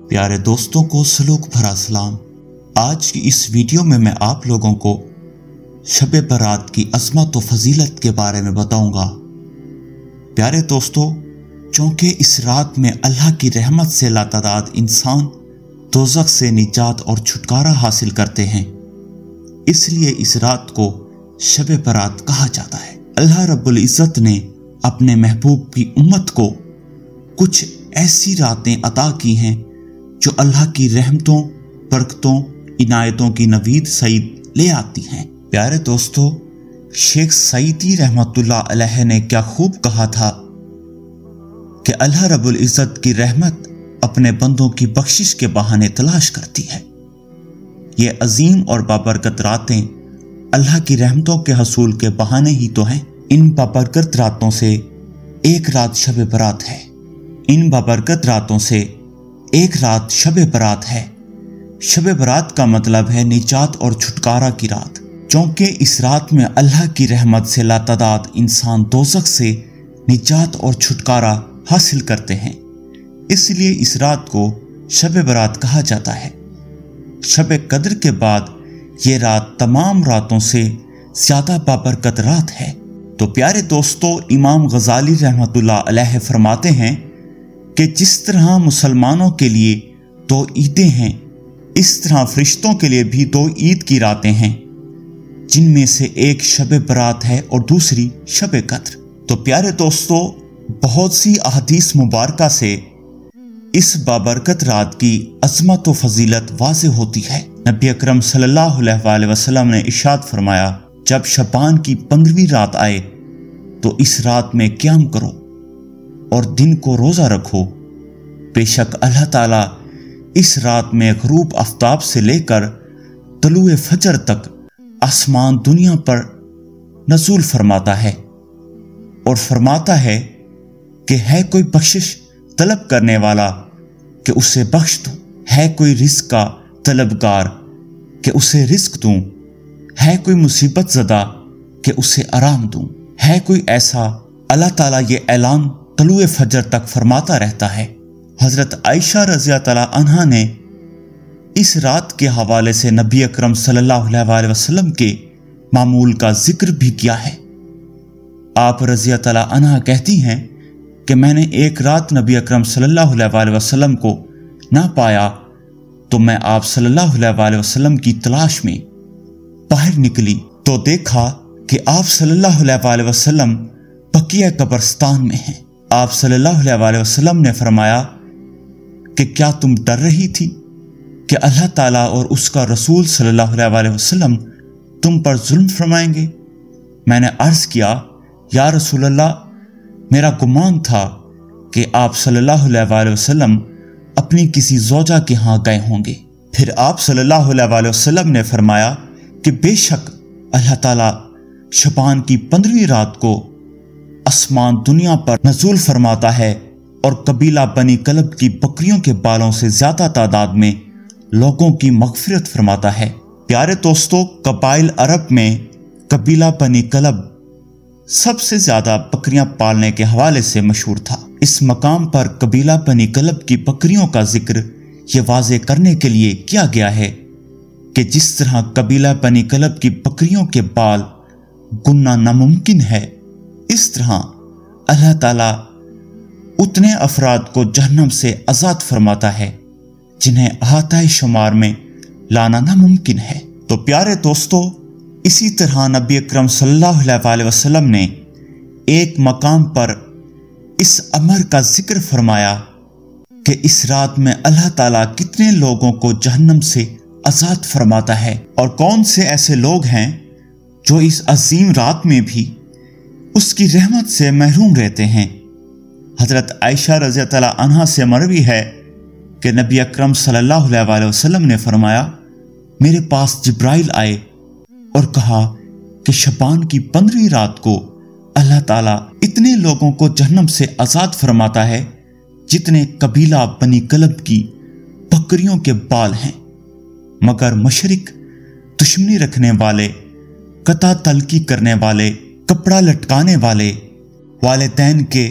پیارے دوستوں کو سلوک بھرا سلام۔ آج کی اس ویڈیو میں آپ لوگوں کو شب برات کی عظمت و فضیلت کے بارے میں بتاؤں گا۔ پیارے دوستو، چونکہ اس رات میں اللہ کی رحمت سے لاتعداد انسان دوزخ سے نجات اور چھٹکارا حاصل کرتے ہیں، اس لیے اس رات کو شب برات کہا جاتا ہے۔ اللہ رب العزت نے اپنے محبوب کی امت کو کچھ ایسی راتیں عطا کی ہیں جو اللہ کی رحمتوں، برکتوں، عنایتوں کی نوید سعید لے آتی ہیں۔ پیارے دوستو، شیخ سعیدی رحمت اللہ علیہ نے کیا خوب کہا تھا کہ اللہ رب العزت کی رحمت اپنے بندوں کی بخشش کے بہانے تلاش کرتی ہے۔ یہ عظیم اور بابرکت راتیں اللہ کی رحمتوں کے حصول کے بہانے ہی تو ہیں۔ ان بابرکت راتوں سے ایک رات شب برات ہے۔ ان بابرکت راتوں سے ایک رات شب برات ہے۔ شب برات کا مطلب ہے نجات اور چھٹکارا کی رات، چونکہ اس رات میں اللہ کی رحمت سے لاتعداد انسان دوزخ سے نجات اور چھٹکارا حاصل کرتے ہیں، اس لیے اس رات کو شب برات کہا جاتا ہے۔ شب قدر کے بعد یہ رات تمام راتوں سے زیادہ بابرکت رات ہے۔ تو پیارے دوستو، امام غزالی رحمت اللہ علیہ فرماتے ہیں کہ جس طرح مسلمانوں کے لیے 2 عیدیں ہیں، اس طرح فرشتوں کے لیے بھی 2 عید کی راتیں ہیں، جن میں سے ایک شب برات ہے اور دوسری شب قدر۔ تو پیارے دوستو، بہت سی احادیث مبارکہ سے اس بابرکت رات کی عظمت و فضیلت واضح ہوتی ہے۔ نبی اکرم صلی اللہ علیہ وآلہ وسلم نے ارشاد فرمایا، جب شعبان کی 15ویں رات آئے تو اس رات میں قیام کرو اور دن کو روزہ رکھو، بے شک اللہ تعالیٰ اس رات میں غروب آفتاب سے لے کر طلوع فجر تک آسمان دنیا پر نزول فرماتا ہے اور فرماتا ہے کہ ہے کوئی بخشش طلب کرنے والا کہ اسے بخش دوں، ہے کوئی رزق کا طلبگار کہ اسے رزق دوں، ہے کوئی مصیبت زدہ کہ اسے آرام دوں، ہے کوئی ایسا۔ اللہ تعالیٰ یہ اعلان طلوع فجر تک فرماتا رہتا ہے۔ حضرت عائشہ رضی اللہ عنہا نے اس رات کے حوالے سے نبی اکرم صلی اللہ علیہ وآلہ وسلم کے معمول کا ذکر بھی کیا ہے۔ آپ رضی اللہ عنہا کہتی ہیں کہ میں نے ایک رات نبی اکرم صلی اللہ علیہ وآلہ وسلم کو نہ پایا تو میں آپ صلی اللہ علیہ وآلہ وسلم کی تلاش میں باہر نکلی تو دیکھا کہ آپ صلی اللہ علیہ وآلہ وسلم بقیع قبرستان میں ہیں۔ آپ صلی اللہ علیہ وآلہ وسلم نے فرمایا کہ کیا تم ڈر رہی تھی کہ اللہ تعالیٰ اور اس کا رسول صلی اللہ علیہ وآلہ وسلم تم پر ظلم فرمائیں گے؟ میں نے عرض کیا، یا رسول اللہ، میرا گمان تھا کہ آپ صلی اللہ علیہ وآلہ وسلم اپنی کسی زوجہ کے ہاں گئے ہوں گے۔ پھر آپ صلی اللہ علیہ وآلہ وسلم نے فرمایا کہ بے شک اللہ تعالیٰ شعبان کی 15ویں رات کو آسمان دنیا پر نزول فرماتا ہے اور قبیلہ بنی کلب کی بکریوں کے بالوں سے زیادہ تعداد میں لوگوں کی مغفرت فرماتا ہے۔ پیارے دوستو، قبائل عرب میں قبیلہ بنی کلب سب سے زیادہ بکریاں پالنے کے حوالے سے مشہور تھا۔ اس مقام پر قبیلہ بنی کلب کی بکریوں کا ذکر یہ واضح کرنے کے لیے کیا گیا ہے کہ جس طرح قبیلہ بنی کلب کی بکریوں کے بال گننا ناممکن ہے، اس طرح اللہ تعالیٰ اتنے افراد کو جہنم سے آزاد فرماتا ہے جنہیں احاطۂ شمار میں لانا ناممکن ہے۔ تو پیارے دوستو، اسی طرح نبی اکرم صلی اللہ علیہ وآلہ وسلم نے ایک مقام پر اس امر کا ذکر فرمایا کہ اس رات میں اللہ تعالیٰ کتنے لوگوں کو جہنم سے آزاد فرماتا ہے، اور کون سے ایسے لوگ ہیں جو اس عظیم رات میں بھی اس کی رحمت سے محروم رہتے ہیں۔ حضرت عائشہ رضی اللہ عنہا سے مروی ہے کہ نبی اکرم صلی اللہ علیہ وآلہ وسلم نے فرمایا، میرے پاس جبرائیل آئے اور کہا کہ شعبان کی 15ویں رات کو اللہ تعالیٰ اتنے لوگوں کو جہنم سے آزاد فرماتا ہے جتنے قبیلہ بنی کلب کی بکریوں کے بال ہیں، مگر مشرک، دشمنی رکھنے والے، قطع تلقی کرنے والے، کپڑا لٹکانے والے، والدین کے